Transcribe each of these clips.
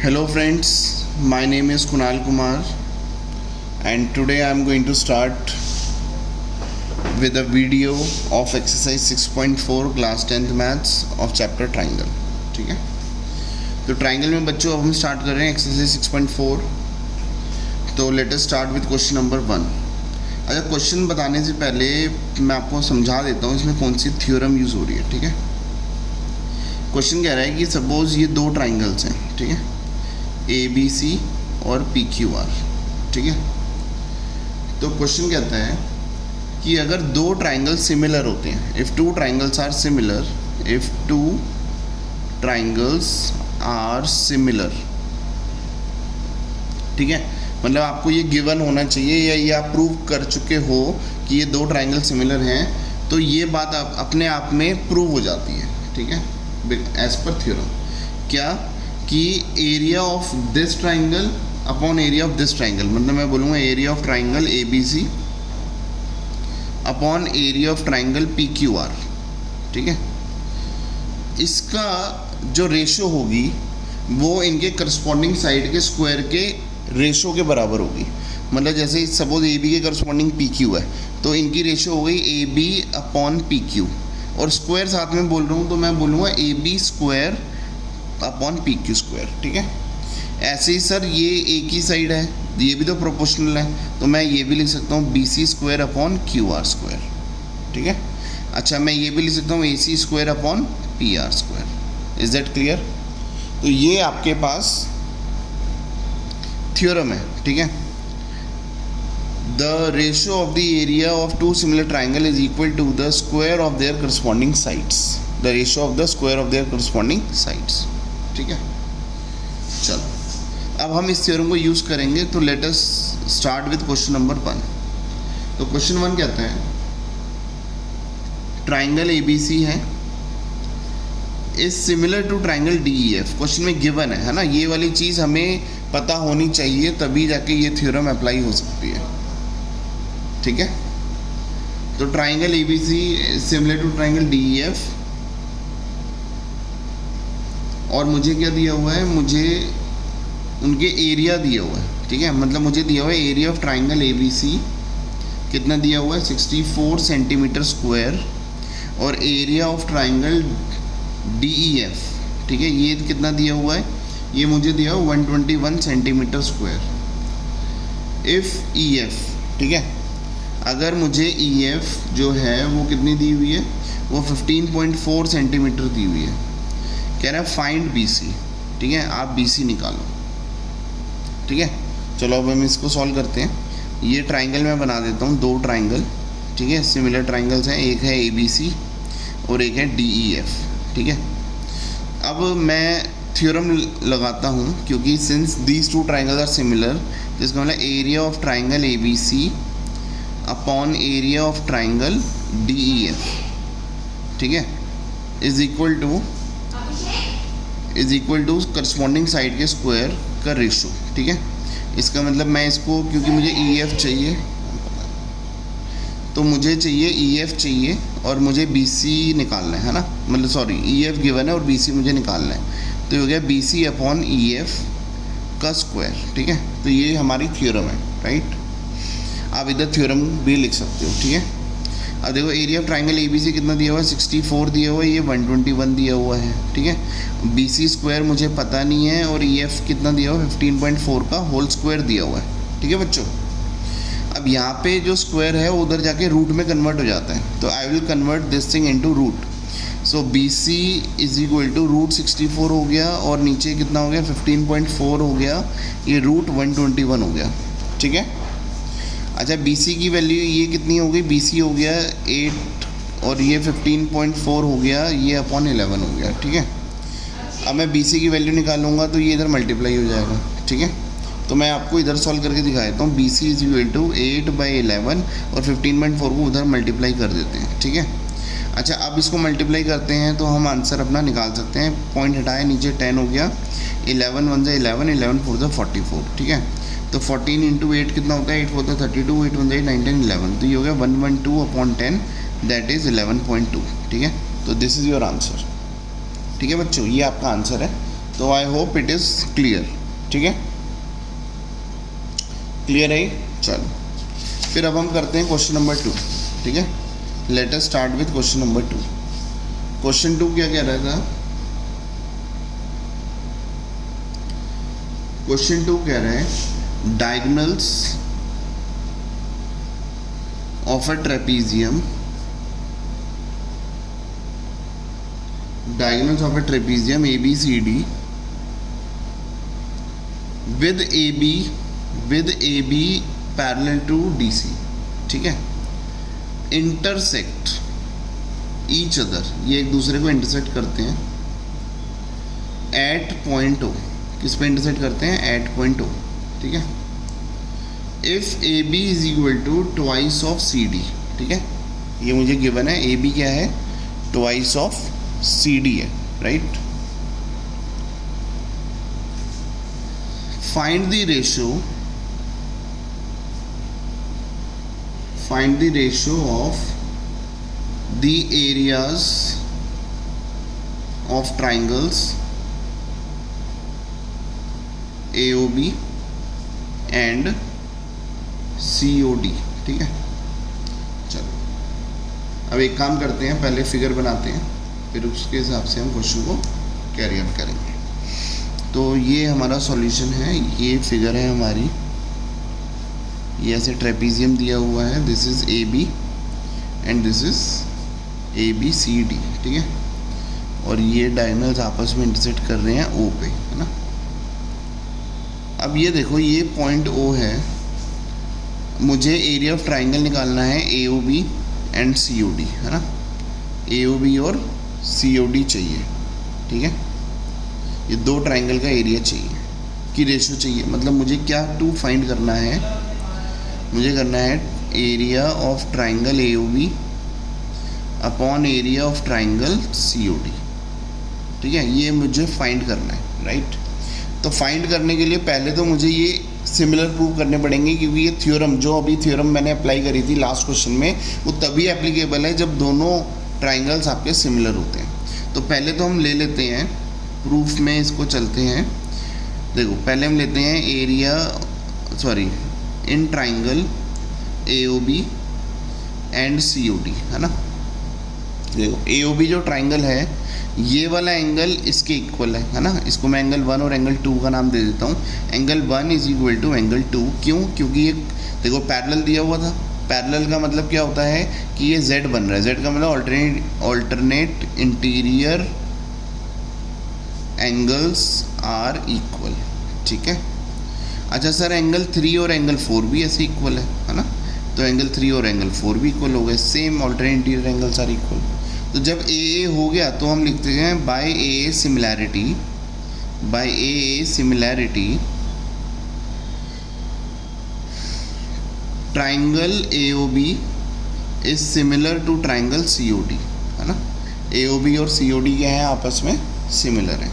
Hello friends, my name is Kunal Kumar and today I am going to start with a video of exercise 6.4 class 10th maths of chapter triangle. ठीक है, तो triangle में बच्चों अब हम start कर रहे हैं एक्सरसाइज 6.4. तो let us start with question number 1. अच्छा, क्वेश्चन बताने से पहले मैं आपको समझा देता हूँ इसमें कौन सी थ्योरम यूज़ हो रही है. ठीक है, क्वेश्चन कह रहा है कि सपोज़ ये दो ट्राइंगल्स हैं. ठीक है, ABC और PQR. ठीक है, तो क्वेश्चन कहता है कि अगर दो ट्राइंगल सिमिलर होते हैं, if two triangles are similar, if two triangles are similar. ठीक है, मतलब आपको ये गिवन होना चाहिए या ये आप प्रूव कर चुके हो कि ये दो ट्राइंगल सिमिलर हैं, तो ये बात आप अपने आप में प्रूव हो जाती है. ठीक है, एज पर थ्योरम. क्या कि area of this triangle upon area of this triangle, मतलब मैं बोलूँगा area of triangle ABC upon area of triangle PQR. ठीक है, इसका जो रेशो होगी वो इनके करस्पॉन्डिंग साइड के स्क्वायर के रेशो के बराबर होगी. मतलब जैसे सपोज AB के करस्पॉन्डिंग PQ है तो इनकी रेशो हो गई AB अपॉन PQ, और स्क्वायर साथ में बोल रहा हूँ तो मैं बोलूँगा AB square upon PQ square. ठीक है, ऐसे ही सर ये एक ही साइड है, ये भी तो प्रोपोर्शनल है, तो मैं ये भी लिख सकता हूँ BC square upon QR square. ठीक है, अच्छा मैं ये भी लिख सकता हूँ AC square upon PR square. Is that clear? तो ये आपके पास थ्योरम है. ठीक है, the ratio of the area of two similar triangle is equal to the square of their corresponding sides, the ratio of the square of their corresponding sides. ठीक है, चलो अब हम इस थ्योरम को यूज़ करेंगे. तो let us start with question number 1. तो क्वेश्चन 1 कहता है ट्राइंगल ABC है is similar to triangle DEF. Question में गिवन है ना, ये वाली चीज़ हमें पता होनी चाहिए तभी जाके ये थ्योरम अप्लाई हो सकती है. ठीक है, तो triangle ABC similar to triangle DEF, और मुझे क्या दिया हुआ है, मुझे उनके एरिया दिया हुआ है. ठीक है, मतलब मुझे दिया हुआ है एरिया ऑफ ट्राइंगल ABC कितना दिया हुआ है 64 सेंटीमीटर स्क्वायर, और एरिया ऑफ ट्राइंगल DEF. ठीक है, ये कितना दिया हुआ है, ये मुझे दिया हुआ 121 सेंटीमीटर स्क्वायर. इफ़ EF, ठीक है, अगर मुझे EF जो है वो कितनी दी हुई है, वो 15.4 सेंटीमीटर दी हुई है. कह रहा है फाइंड BC. ठीक है, आप BC निकालो. ठीक है, चलो अब हम इसको सॉल्व करते हैं. ये ट्राइंगल मैं बना देता हूँ, दो ट्राइंगल. ठीक है, सिमिलर ट्राइंगल्स हैं, एक है ABC और एक है DEF. ठीक है, अब मैं थ्योरम लगाता हूँ क्योंकि since these two triangle are similar, जिसका मतलब area of triangle ABC upon area of triangle DEF. ठीक है, is equal to corresponding side के स्क्वायर का रेशो. ठीक है, इसका मतलब मैं इसको, क्योंकि मुझे EF चाहिए तो मुझे चाहिए EF चाहिए और मुझे BC निकालना है ना, मतलब सॉरी EF गिवन है और BC मुझे निकालना है. तो ये हो गया BC अपॉन EF का स्क्वायर. ठीक है, तो ये हमारी थ्योरम है. राइट, आप इधर थ्योरम भी लिख सकते हो. ठीक है, अब देखो एरिया ऑफ ट्राइंगल ABC कितना दिया हुआ है 64 दिया हुआ है, ये 121 दिया हुआ है. ठीक है, BC स्क्वायर मुझे पता नहीं है, और EF कितना दिया हुआ है 15.4 का होल स्क्वायर दिया हुआ है. ठीक है बच्चों, अब यहाँ पे जो स्क्वायर है वो उधर जाके रूट में कन्वर्ट हो जाता है, तो I will convert this thing into root. So BC is equal to root 64 हो गया, और नीचे कितना हो गया 15.4 हो गया, ये रूट 121 हो गया. ठीक है, अच्छा BC की वैल्यू ये कितनी हो गई, BC हो गया 8 और ये 15.4 हो गया, ये अपॉन 11 हो गया. ठीक है, अब मैं BC की वैल्यू निकालूंगा तो ये इधर मल्टीप्लाई हो जाएगा. ठीक है, तो मैं आपको इधर सॉल्व करके दिखा देता हूँ. BC इज इक्वल टू 8/11 और 15.4 को उधर मल्टीप्लाई कर देते हैं. ठीक है, अच्छा अब इसको मल्टीप्लाई करते हैं तो हम आंसर अपना निकाल सकते हैं. पॉइंट हटाए, नीचे 10 हो गया, 11 1 11, 11 4 44. ठीक है, तो 14 इंटू 8 कितना होता है, 8 4 32, 8 1 9 10 11, तो ये हो गया 112 अपॉन 10, दैट इज़ 11.2. ठीक है, तो दिस इज़ योर आंसर. ठीक है बच्चों, ये आपका आंसर है. तो I hope it is clear, ठीक है, क्लियर है। चलो फिर अब हम करते हैं क्वेश्चन नंबर 2, ठीक है। Late us start with question number 2। Question 2 क्या कह रहा था? क्वेश्चन 2 कह रहा है diagonals of a trapezium, diagonals of a trapezium ABCD with AB parallel to DC, ठीक है, इंटरसेक्ट ईच अदर, ये एक दूसरे को इंटरसेक्ट करते हैं एट पॉइंट O। किस पे इंटरसेक्ट करते हैं? एट पॉइंट O, ठीक है। If AB is equal to twice of CD, ठीक है, ये मुझे गिवन है। AB क्या है? ट्वाइस ऑफ CD है, right. Find the ratio of the areas of triangles AOB and COD, ठीक है। चलो अब एक काम करते हैं, पहले फिगर बनाते हैं, फिर उसके हिसाब से हम क्वेश्चन को कैरी आउट करेंगे। तो ये हमारा सॉल्यूशन है, ये फिगर है हमारी, ये ऐसे ट्रेपीजियम दिया हुआ है, this is AB and this is ABCD, ठीक है, और ये डायगोनल्स आपस में इंटरसेक्ट कर रहे हैं O पे, है ना। अब ये देखो, ये पॉइंट O है, मुझे एरिया ऑफ ट्राइंगल निकालना है AOB एंड COD, है ना। AOB और COD चाहिए, ठीक है, ये दो ट्राइंगल का एरिया चाहिए कि रेशियो चाहिए। मतलब मुझे क्या टू फाइंड करना है? मुझे करना है area of triangle AOB upon area of triangle COD, ठीक है, ये मुझे फाइंड करना है, राइट। तो फाइंड करने के लिए पहले तो मुझे ये सिमिलर प्रूव करने पड़ेंगे, क्योंकि ये थ्योरम, जो अभी थ्योरम मैंने अप्लाई करी थी लास्ट क्वेश्चन में, वो तभी एप्लीकेबल है जब दोनों ट्राइंगल्स आपके सिमिलर होते हैं। तो पहले तो हम ले लेते हैं प्रूफ में, इसको चलते हैं। देखो पहले हम लेते हैं in triangle AOB and COD, है ना। देखो AOB जो ट्राइंगल है, ये वाला एंगल इसके इक्वल है ना। इसको मैं एंगल 1 और एंगल 2 का नाम दे देता हूँ। Angle 1 is equal to angle 2, क्यों? क्योंकि ये देखो पैरेलल दिया हुआ था। पैरेलल का मतलब क्या होता है कि ये Z बन रहा है। Z का मतलब alternate interior angles are equal, ठीक है। अच्छा सर, एंगल 3 और एंगल 4 भी ऐसे इक्वल है ना। तो एंगल 3 और एंगल 4 भी इक्वल हो गए, same alternate interior angles are equal. तो जब AA हो गया तो हम लिखते हैं by AA similarity triangle AOB is similar to triangle COD, है ना। AOB और COD क्या है? आपस में सिमिलर है।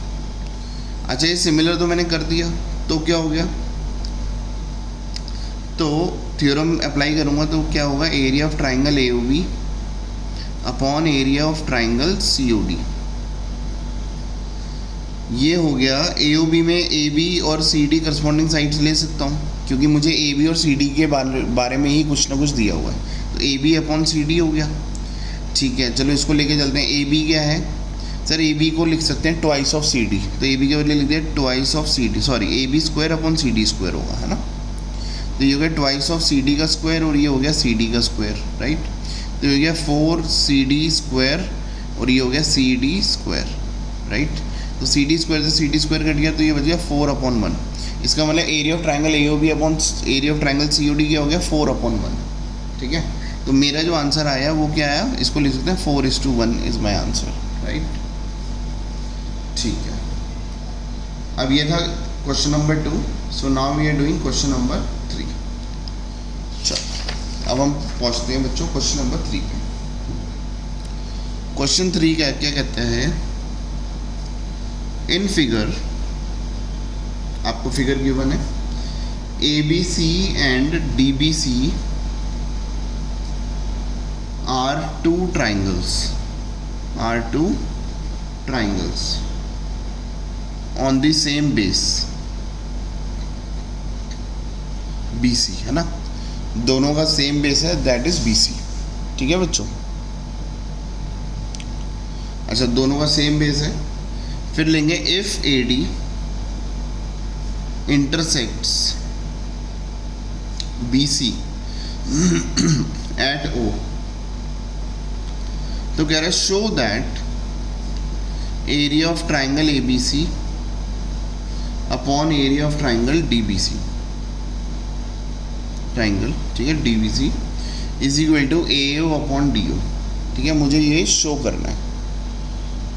अच्छा, ये सिमिलर तो मैंने कर दिया, तो क्या हो गया? तो थ्योरम अप्लाई करूँगा तो क्या होगा? Area of triangle AOB upon area of triangle COD। ये हो गया। AOB में AB और CD करस्पॉन्डिंग साइड्स ले सकता हूँ, क्योंकि मुझे AB और CD के बारे में ही कुछ ना कुछ दिया हुआ है। तो AB अपॉन CD हो गया, ठीक है। चलो इसको लेके चलते हैं। AB क्या है सर? AB को लिख सकते हैं ट्वाइस ऑफ CD। तो AB के बदले लिख दिया twice of CD, AB square upon CD square होगा, है ना। तो ये हो गया ट्वाइस ऑफ CD का स्क्वायर और ये हो गया CD का स्क्वायर, राइट। तो ये हो गया 4CD स्क्वायर और ये हो गया CD स्क्वायर, राइट। तो CD स्क्वायर से CD स्क्वायर कट गया तो ये बच गया 4/1। इसका मतलब area of triangle AOB upon area of triangle COD क्या हो गया? 4/1, ठीक है। तो मेरा जो आंसर आया वो क्या आया? इसको लिख सकते हैं 4:1 इज माई आंसर, राइट, ठीक है। अब ये था question number 2। So now we are doing question number 3। चलो अब हम पहुंचते हैं बच्चों क्वेश्चन नंबर 3 पे। क्वेश्चन 3 क्या कहते हैं? इन फिगर, आपको फिगर गिवन है, ABC and DBC are two triangles on the same base BC, है ना, दोनों का सेम बेस है, दैट इज BC। ठीक है बच्चों, अच्छा दोनों का सेम बेस है। फिर लेंगे if AD intersects BC at O, तो कह रहा है show that area of triangle ABC upon area of triangle DBC, triangle, ठीक है, DBC is equal to AO upon DO। ठीक है, मुझे ये शो करना है।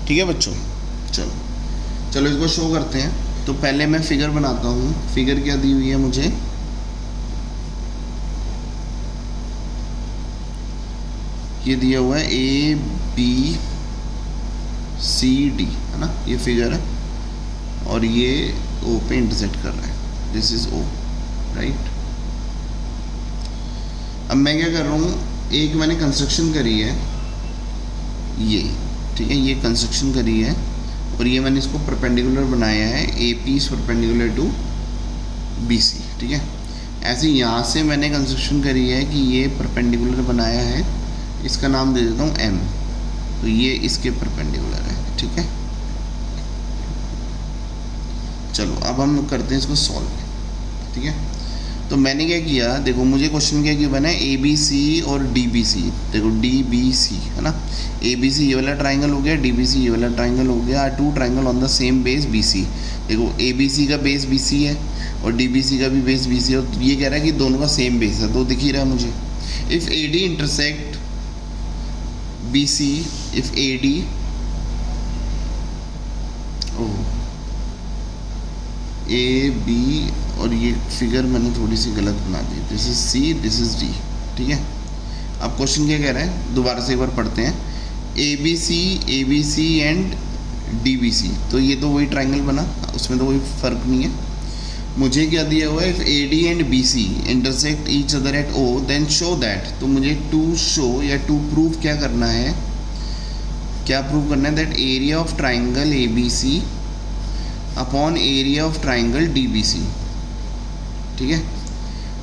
ठीक है बच्चों, चलो इसको शो करते हैं। तो पहले मैं फिगर बनाता हूँ। फिगर क्या दी हुई है मुझे, ये दिया हुआ है ABCD, है ना, ये फिगर है और ये O पे इंटरसेक्ट कर रहा है, दिस इज O, राइट। अब मैं क्या कर रहा हूँ, एक मैंने कंस्ट्रक्शन करी है ये, ठीक है, ये कंस्ट्रक्शन करी है और ये मैंने इसको परपेंडिकुलर बनाया है, AP is perpendicular to BC। ठीक है, ऐसे यहाँ से मैंने कंस्ट्रक्शन करी है कि ये परपेंडिकुलर बनाया है, इसका नाम दे देता हूँ M, तो ये इसके परपेंडिकुलर है। ठीक है, चलो अब हम करते हैं इसको सॉल्व। ठीक है, तो मैंने क्या किया, देखो मुझे क्वेश्चन क्या गिवन है, ABC और DBC। देखो DBC, है ना, ABC ये वाला ट्राइंगल हो गया, DBC ये वाला ट्राइंगल हो गया, two triangle on the same base BC। देखो ABC का बेस BC है और DBC का भी बेस BC है, और ये कह रहा है कि दोनों का सेम बेस है, तो दिख ही रहा है मुझे। If AD intersect BC, if AD AB, और ये फिगर मैंने थोड़ी सी गलत बना दी, this is C, this is D। ठीक है, अब क्वेश्चन क्या कह रहा है, दोबारा से एक बार पढ़ते हैं। ABC एंड DBC, तो ये तो वही ट्राइंगल बना, उसमें तो कोई फ़र्क नहीं है। मुझे क्या दिया हुआ है, if AD and BC intersect each other at O then show that, तो मुझे टू शो या टू प्रूव क्या करना है, क्या प्रूव करना है, that area of triangle ABC upon area of triangle DBC, ठीक है,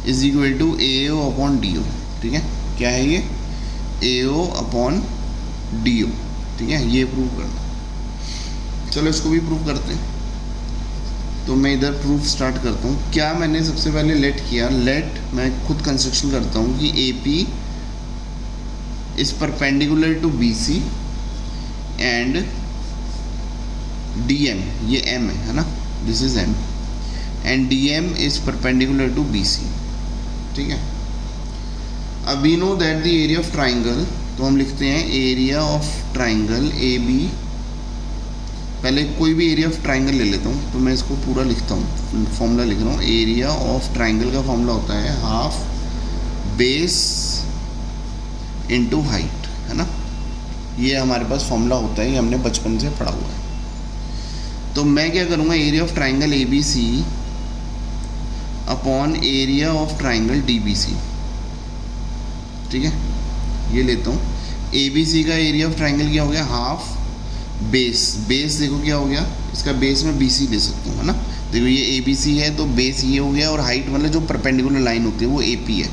is equal to AO upon DO। ठीक है, क्या है ये, AO अपॉन DO। ठीक है, ये प्रूव करना। चलो इसको भी प्रूव करते हैं। तो मैं इधर प्रूफ स्टार्ट करता हूँ। क्या मैंने सबसे पहले लेट किया, लेट मैं खुद कंस्ट्रक्शन करता हूँ कि AP is perpendicular to BC and DM, ये M है ना, this is M, and DM is perpendicular to BC। ठीक है, अब we know that the area of triangle, तो हम लिखते हैं एरिया ऑफ ट्राइंगल AB, पहले कोई भी एरिया ऑफ ट्राइंगल ले लेता हूँ, तो मैं इसको पूरा लिखता हूँ, फॉर्मूला लिख रहा हूँ। एरिया ऑफ ट्राइंगल का फॉर्मूला होता है हाफ बेस इनटू हाइट, है ना, ये हमारे पास फॉर्मूला होता है, ये हमने बचपन से पढ़ा हुआ है। तो मैं क्या करूँगा, area of triangle ABC upon area of triangle DBC। ठीक है, ये लेता हूँ। ABC का एरिया ऑफ ट्राइंगल क्या हो गया, हाफ बेस, बेस देखो क्या हो गया, इसका बेस में BC ले सकता हूँ, है ना। देखो ये ABC है तो बेस ये हो गया, और हाइट मतलब जो परपेंडिकुलर लाइन होती है वो AP है,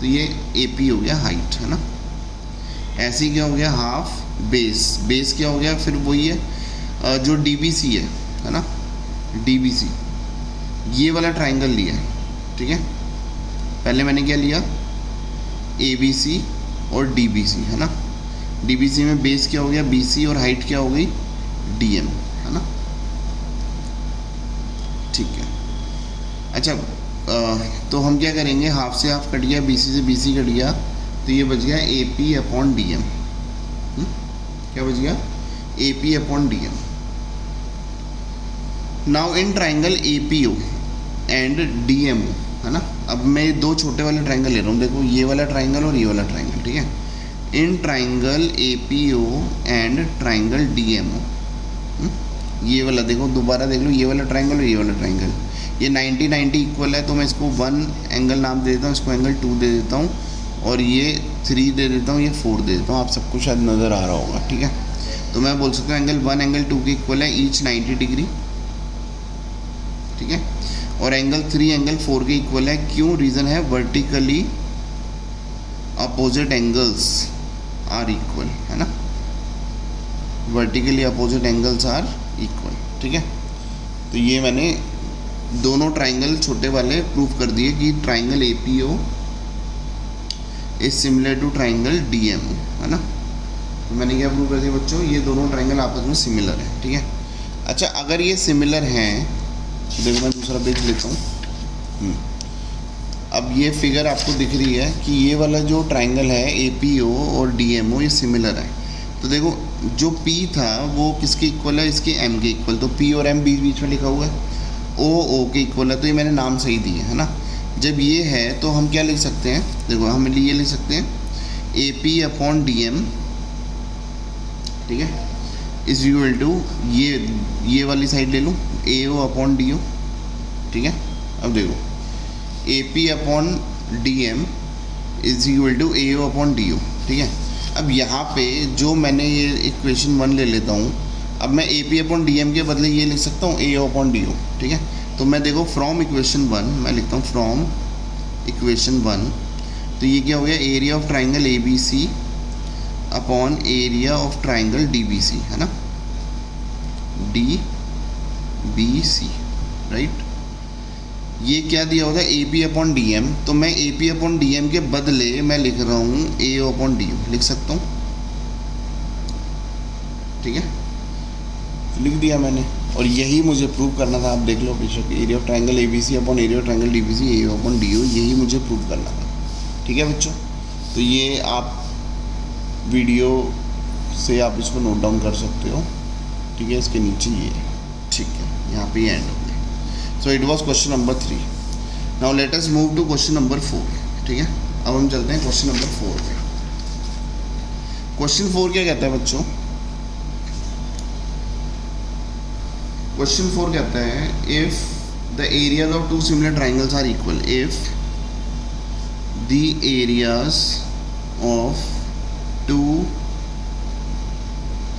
तो ये AP हो गया हाइट, है ना। ऐसे ही क्या हो गया, हाफ बेस, बेस क्या हो गया, फिर वही है जो DBC है ना, DBC ये वाला ट्राइंगल लिया है। ठीक है, पहले मैंने क्या लिया, ABC और DBC, है ना। DBC में बेस क्या हो गया, BC, और हाइट क्या हो गई, DM, है ना। ठीक है, अच्छा तो हम क्या करेंगे, हाफ से हाफ कट गया, BC से BC कट गया, तो ये बच गया AP अपॉन DM। क्या बच गया, AP upon DM। Now in triangle APO and DMO, है ना। अब मैं दो छोटे वाले ट्राइंगल ले रहा हूँ, देखो ये वाला ट्राइंगल और ये वाला ट्राइंगल। ठीक है, in triangle APO and triangle DMO, ये वाला देखो, दोबारा देख लो, ये वाला ट्राइंगल और ये वाला ट्राइंगल, ये 90-90 इक्वल है, तो मैं इसको 1 एंगल नाम दे देता हूँ, इसको एंगल 2 दे देता हूँ, और ये 3 दे देता हूँ, ये 4 दे देता हूँ। आप सबको शायद नज़र आ रहा होगा। ठीक है, तो मैं बोल सकता हूँ एंगल 1 एंगल 2 के इक्वल है, ईच 90 डिग्री। ठीक है। और एंगल 3 एंगल 4 के इक्वल है, क्यों? रीज़न है vertically opposite angles are equal, है ना, vertically opposite angles are equal, ठीक है। तो ये मैंने दोनों ट्राइंगल छोटे वाले प्रूव कर दिए कि triangle APO is similar to triangle DMO, है ना। तो मैंने क्या प्रूव कर दिया बच्चों, ये दोनों ट्राइंगल आपस में सिमिलर है, ठीक है। अच्छा, अगर ये सिमिलर हैं तो देखो मैं दूसरा पेज लेता हूँ। अब ये फिगर आपको दिख रही है कि ये वाला जो ट्राइंगल है APO और DMO ये सिमिलर है। तो देखो जो P था वो किसके इक्वल है, इसके M के इक्वल। तो P और M बीच बीच में लिखा हुआ है, O के इक्वल है, तो ये मैंने नाम सही दिए, है ना। जब ये है तो हम क्या लिख सकते हैं, देखो हम ये लिख सकते हैं AP/DM, ठीक है, इज इक्वल टू ये वाली साइड ले लूँ AO/DO, ठीक है। अब देखो AP/DM is equal to AO/DO, ठीक है। अब यहाँ पे जो मैंने ये इक्वेशन 1 ले लेता हूँ, अब मैं AP/DM के बदले ये लिख सकता हूँ AO/DO, ठीक है। तो मैं देखो फ्रॉम इक्वेशन 1 मैं लिखता हूँ फ्रॉम इक्वेशन 1, तो ये क्या हो गया, area of triangle ABC upon area of triangle DBC, है ना, DBC, राइट। ये क्या दिया होता है AP/DM, तो मैं AP/DM के बदले मैं लिख रहा हूँ AO/DO लिख सकता हूँ, ठीक है, लिख दिया मैंने। और यही मुझे प्रूव करना था, आप देख लो बेशक, area of triangle ABC upon area of triangle DBC AO/DO, यही मुझे प्रूव करना था, ठीक है बच्चों। तो ये आप वीडियो से आप इसको नोट डाउन कर सकते हो, ठीक है, इसके नीचे ये, ठीक है, यहाँ पे एंड हो गया। So it was question number 3। Now let us move to question number 4, ठीक है। अब हम चलते हैं क्वेश्चन नंबर 4 पे। क्वेश्चन 4 क्या कहता है बच्चों, क्वेश्चन 4 कहता है if the areas of 2 similar triangles are equal, if the areas of 2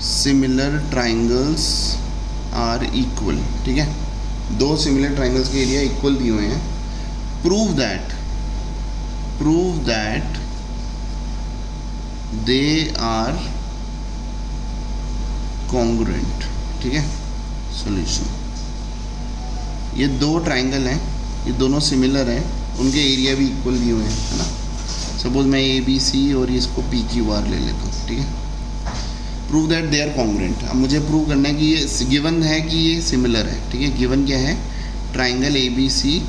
similar triangles are equal, ठीक है, 2 सिमिलर ट्राइंगल्स के एरिया इक्वल दिए हुए हैं। Prove that they are congruent, ठीक है। सॉल्यूशन, ये 2 ट्राइंगल हैं, ये दोनों सिमिलर हैं, उनके एरिया भी इक्वल दिए हुए हैं, है ना। सपोज मैं ABC और इसको PQR ले लेता हूँ, ठीक है। Prove that they are congruent, अब मुझे प्रूव करना है कि ये गिवन है कि ये सिमिलर है, ठीक है। गिवन क्या है, triangle ABC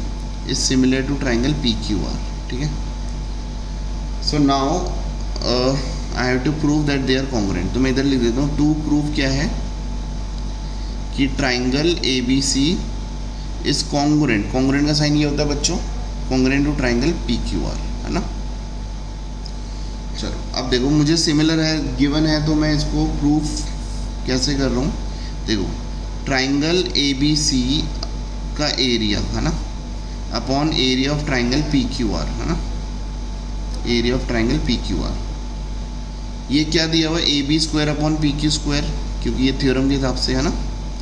is similar to triangle PQR, ठीक है। So now I have to prove that they are congruent, तो मैं इधर लिख देता हूँ टू प्रूव क्या है कि triangle ABC is congruent, congruent का साइन ये होता है बच्चों, कॉन्ग्रुएंट टू ट्राइंगल PQR, है ना। चलो अब देखो मुझे सिमिलर है गिवन है, तो मैं इसको प्रूफ कैसे कर रहा हूँ, देखो ट्राइंगल ABC का एरिया, है ना, upon area of triangle PQR, है ना, एरिया ऑफ ट्राइंगल PQR, ये क्या दिया हुआ है AB² अपॉन PQ², क्योंकि ये थ्योरम के हिसाब से, है ना,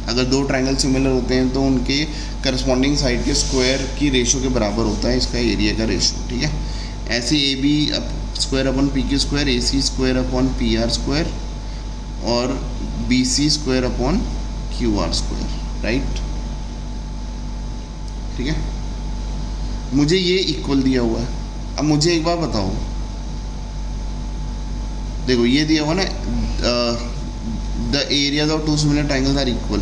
अगर 2 ट्राइंगल सिमिलर होते हैं तो उनके करस्पॉन्डिंग साइड के स्क्वायर की रेशो के बराबर होता है इसका एरिया का रेशो, ठीक है। ऐसे AB² upon PQ², AC² upon PR² और BC² अपॉन QR², राइट, ठीक है। मुझे ये इक्वल दिया हुआ है। अब मुझे एक बार बताओ, देखो ये दिया हुआ ना, the areas of 2 similar triangles are equal.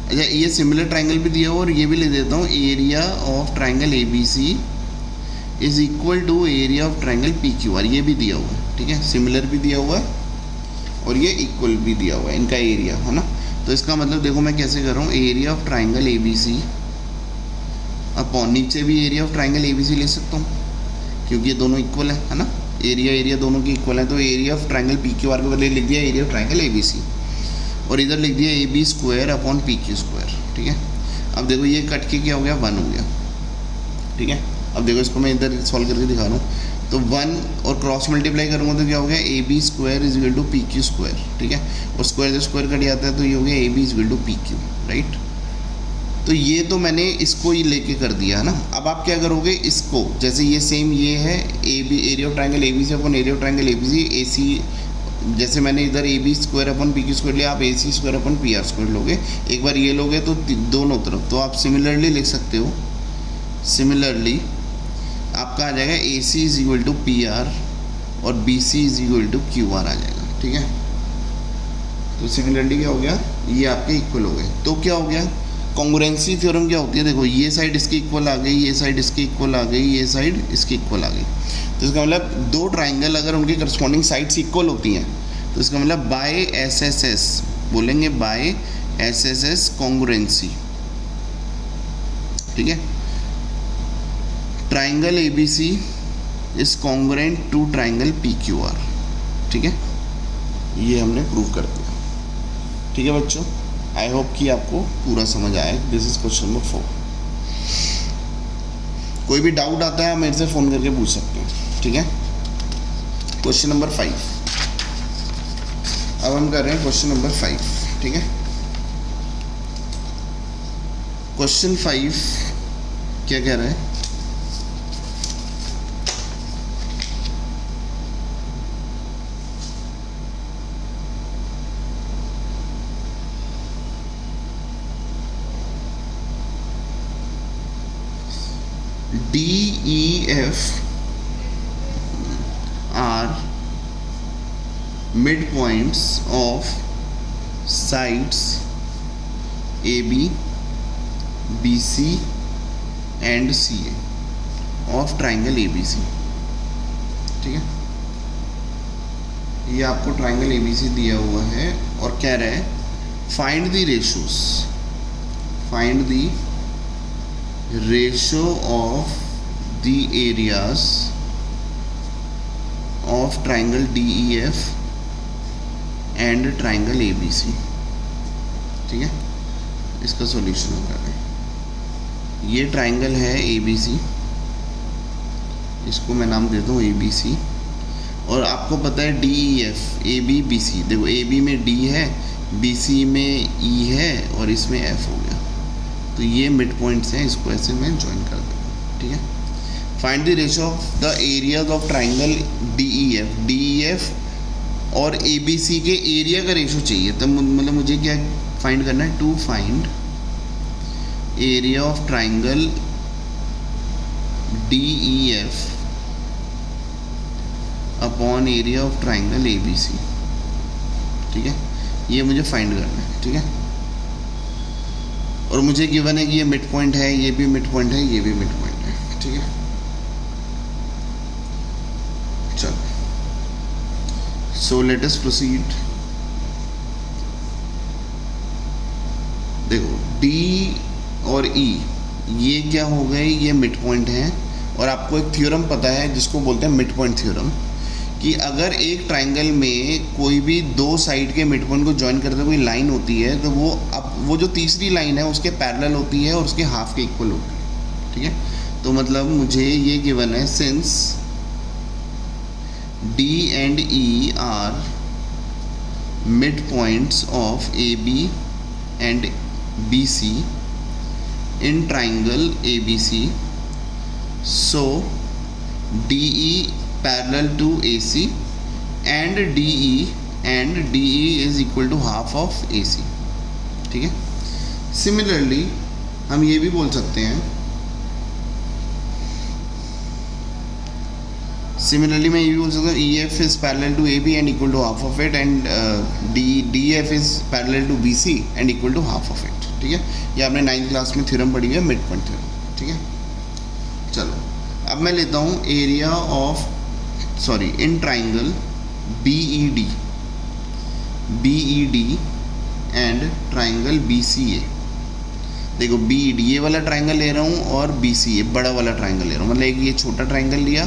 अच्छा, ये सिमिलर ट्राइंगल भी दिया हुआ और ये भी ले देता हूँ, area of triangle ABC is equal to area of triangle PQR, ये भी दिया हुआ है, ठीक है, सिमिलर भी दिया हुआ है और ये इक्वल भी दिया हुआ है इनका एरिया, है ना। तो इसका मतलब देखो मैं कैसे कर रहा हूँ, area of triangle ABC upon नीचे भी एरिया ऑफ ट्राइंगल ABC ले सकता हूँ, क्योंकि ये दोनों इक्वल है ना, एरिया दोनों की इक्वल है। तो एरिया ऑफ ट्राइंगल PQR के बदले लिख दिया एरिया ऑफ ट्राइंगल ABC और इधर लिख दिया AB² अपॉन PQ², ठीक है। अब देखो ये कट के क्या हो गया, 1 हो गया, ठीक है। अब देखो इसको मैं इधर सॉल्व करके दिखा रहा हूँ, तो 1 और क्रॉस मल्टीप्लाई करूँगा तो क्या हो गया, AB² is equal to PQ², ठीक है, और स्क्वायर से स्क्वायर कट जाता है तो ये हो गया AB is equal to PQ, right. तो ये तो मैंने इसको ही लेके कर दिया है ना। अब आप क्या करोगे, इसको जैसे ये सेम ये है A B, area of triangle A B C upon area of triangle A B C, A C जैसे मैंने इधर A B square upon P Q square लिया, आप A C square upon P R square लोगे। एक बार ये लोगे तो दोनों तरफ तो आप सिमिलरली लिख सकते हो। सिमिलरली आपका आ जाएगा A C is equal to P R और B C is equal to Q R आ जाएगा, ठीक है। तो सिमिलरली क्या हो गया, ये आपके इक्वल हो गए। तो क्या हो गया, कॉन्ग्रुएंसी थ्योरम क्या होती है, देखो ये साइड इसके इक्वल आ गई, ये साइड इसके इक्वल आ गई, ये साइड इसके इक्वल आ गई। तो इसका मतलब दो ट्राइंगल अगर उनकी करस्पॉन्डिंग साइड्स इक्वल होती हैं तो इसका मतलब बाय एस एस एस बोलेंगे, by S S S congruency, ठीक है। Triangle A B C is congruent to triangle P Q R, ठीक है। ये हमने प्रूव कर दिया, ठीक है बच्चों। आई होप कि आपको पूरा समझ आए। This is question number 4। कोई भी डाउट आता है आप मेरे से फ़ोन करके पूछ सकते हैं, ठीक है। क्वेश्चन नंबर 5 अब हम कर रहे हैं क्वेश्चन नंबर 5, ठीक है। क्वेश्चन 5 क्या कह रहा है, DEF are midpoints of sides AB, BC and CA of triangle ABC, ठीक है। ये आपको ट्राइंगल ABC दिया हुआ है और कह रहा है find the ratios, find the ratio of the areas of triangle DEF and triangle ABC, ठीक है। इसका सॉल्यूशन होगा, ये ट्राइंगल है ABC, इसको मैं नाम देता हूँ ABC, और आपको पता है DEF AB BC, देखो AB में D है, BC में E है और इसमें F हो गया। तो ये मिड पॉइंट्स हैं, इसको ऐसे मैं ज्वाइन कर दूँगा, ठीक है। Find the ratio of the areas of triangle DEF, DEF और ABC के एरिया का रेशियो चाहिए। तो मतलब मुझे क्या फाइंड करना है, to find area of triangle DEF upon area of triangle ABC, ठीक है। ये मुझे फाइंड करना है, ठीक है। और मुझे गिवन है कि ये मिड पॉइंट है, ये भी मिड पॉइंट है, ये भी मिड पॉइंट है, ठीक है। चलो, सो लेट अस प्रोसीड। देखो D और E ये क्या हो गए, ये मिड पॉइंट हैं। और आपको एक थ्योरम पता है जिसको बोलते हैं मिड पॉइंट थ्योरम, कि अगर एक ट्राइंगल में कोई भी दो साइड के मिड पॉइंट को ज्वाइन करते हुए लाइन होती है तो वो जो तीसरी लाइन है उसके पैरेलल होती है और उसके हाफ के इक्वल होती है, ठीक है। तो मतलब मुझे ये गिवन है, since D and E are mid points of AB and BC in triangle ABC, so DE parallel to AC and DE is equal to half of AC, ठीक है। सिमिलरली हम ये भी बोल सकते हैं, सिमिलरली मैं ये भी बोल सकता हूँ EF is parallel to AB and equal to half of it and DF is parallel to BC and equal to half of it, ठीक है। ये आपने 9th क्लास में थ्योरम पढ़ी है, मिड पॉइंट थ्योरम, ठीक है। चलो अब मैं लेता हूँ area of in triangle BED and triangle BCA। देखो BED ये वाला ट्राइंगल ले रहा हूँ और BCA बड़ा वाला ट्राइंगल ले रहा हूँ, मतलब एक ये छोटा ट्राइंगल लिया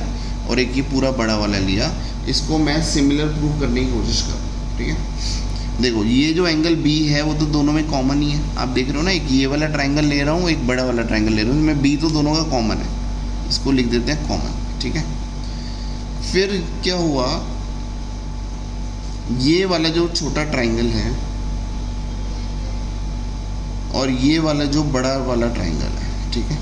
और एक ये पूरा बड़ा वाला लिया। इसको मैं सिमिलर प्रूव करने की कोशिश कर रहा हूँ, ठीक है। देखो ये जो एंगल B है वो तो दोनों में कॉमन ही है, आप देख रहे हो ना। एक ये वाला ट्राइंगल ले रहा हूँ, एक बड़ा वाला ट्राइंगल ले रहा हूँ, इसमें B तो दोनों का कॉमन है, इसको लिख देते हैं कॉमन, ठीक है। फिर क्या हुआ, ये वाला जो छोटा ट्राइंगल है और ये वाला जो बड़ा वाला ट्राइंगल है, ठीक है,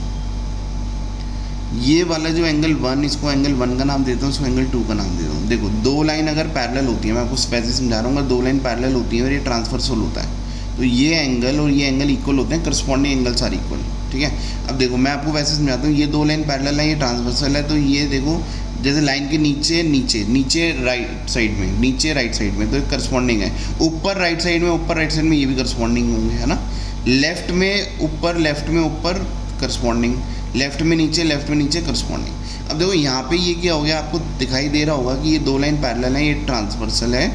ये वाला जो एंगल 1, इसको एंगल 1 का नाम देता हूँ, इसको एंगल 2 का नाम देता हूँ। देखो दो लाइन अगर पैरेलल होती है, मैं आपको स्पेशली समझा रहा हूँ, दो लाइन पैरेलल होती है और ये ट्रांसवर्सल होता है, तो ये एंगल और ये एंगल इक्वल होते हैं, करस्पॉन्डिंग एंगल्स आर इक्वल, ठीक है। अब देखो मैं आपको वैसे समझाता हूँ, ये दो लाइन पैरेलल है, ये ट्रांसवर्सल है, तो ये देखो जैसे लाइन के नीचे राइट साइड में, नीचे राइट साइड में, तो ये करस्पॉन्डिंग है। ऊपर राइट साइड में ये भी करस्पॉन्डिंग होंगे, है ना। लेफ्ट में ऊपर करस्पॉन्डिंग, लेफ्ट में नीचे करस्पॉन्डिंग। अब देखो यहाँ पे ये क्या हो गया, आपको दिखाई दे रहा होगा कि ये दो लाइन पैरेलल है, ये ट्रांसवर्सल है,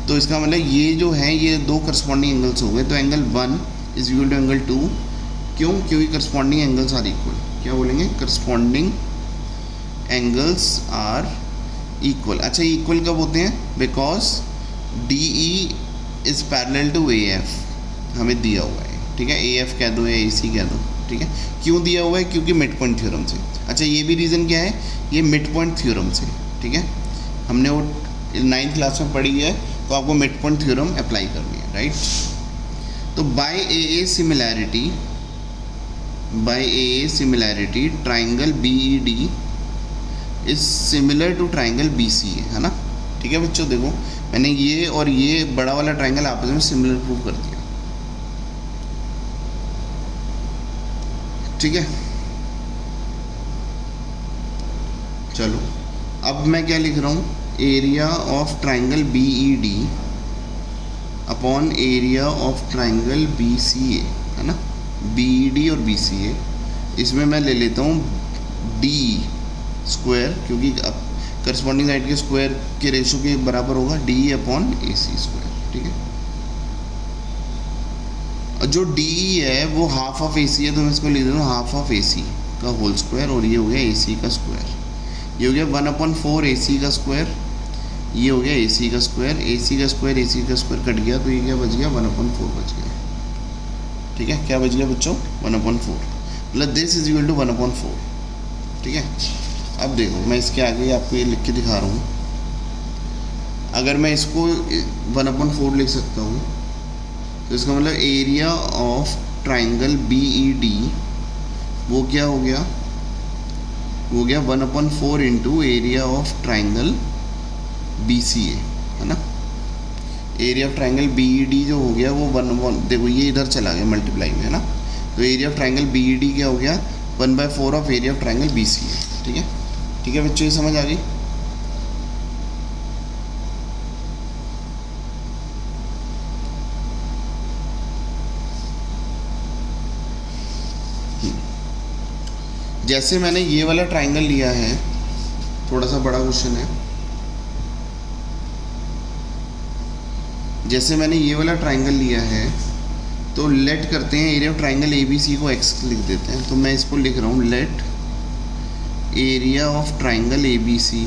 तो इसका मतलब ये जो है ये दो करस्पॉन्डिंग एंगल्स हो गए। तो angle 1 is equal to angle 2, क्यों? क्योंकि करस्पॉन्डिंग एंगल्स आर इक्वल। क्या बोलेंगे? Corresponding angles are equal. अच्छा, इक्वल कब होते हैं? Because D E is parallel to A F, हमें दिया हुआ है, ठीक है। ए एफ कह दो या ए सी कह दो, ठीक है। क्यों दिया हुआ है? क्योंकि मिड पॉइंट थ्योरम से। अच्छा, ये भी रीज़न क्या है? ये मिड पॉइंट थ्योरम से, ठीक है। हमने वो 9th क्लास में पढ़ी है, तो आपको मिड पॉइंट थ्योरम अप्लाई करनी है, राइट। तो by a similarity triangle B E D is similar to triangle B C A, है ना। ठीक है बच्चों, देखो मैंने ये और ये बड़ा वाला ट्राइंगल आपस में सिमिलर प्रूव कर दिया, ठीक है। चलो अब मैं क्या लिख रहा हूँ? Area of triangle B E D upon area of triangle B C A, है ना। बी ई डी और बी सी ए, इसमें मैं ले लेता हूँ डी स्क्वायर, क्योंकि अब करस्पॉन्डिंग साइड के स्क्वायर के रेशो के बराबर होगा, D upon A C square, ठीक है। और जो डी है वो हाफ ऑफ ए सी है, तो मैं इसको लिख देता हूँ हाफ ऑफ ए सी का होल स्क्वायर, और ये हो गया ए सी का स्क्वायर। ये हो गया 1/4 ए सी का स्क्वायर, ये हो गया ए सी का स्क्वायर, ए सी का स्क्वायर कट गया, तो ये क्या बच गया? 1/4 बच गया, ठीक है। क्या बच गया बच्चों? 1/4, मतलब दिस इज इक्वल टू 1/4, ठीक है। अब देखो मैं इसके आगे आपको ये लिख के दिखा रहा हूँ। अगर मैं इसको 1/4 लिख सकता हूँ, तो इसका मतलब area of triangle B E D वो क्या हो गया? वो गया 1/4 into area of triangle B C A, है ना। Area of triangle B E D जो हो गया वो 1/, देखो ये इधर चला गया मल्टीप्लाई में, है ना। तो area of triangle B E D क्या हो गया? 1/4 of area of triangle B C A, ठीक है। ठीक है बच्चों, ये समझ आ गई? जैसे मैंने ये वाला ट्राइंगल लिया है, थोड़ा सा बड़ा क्वेश्चन है। जैसे मैंने ये वाला ट्राइंगल लिया है, तो लेट करते हैं area of triangle A B C को एक्स लिख देते हैं। तो मैं इसको लिख रहा हूँ let area of triangle A B C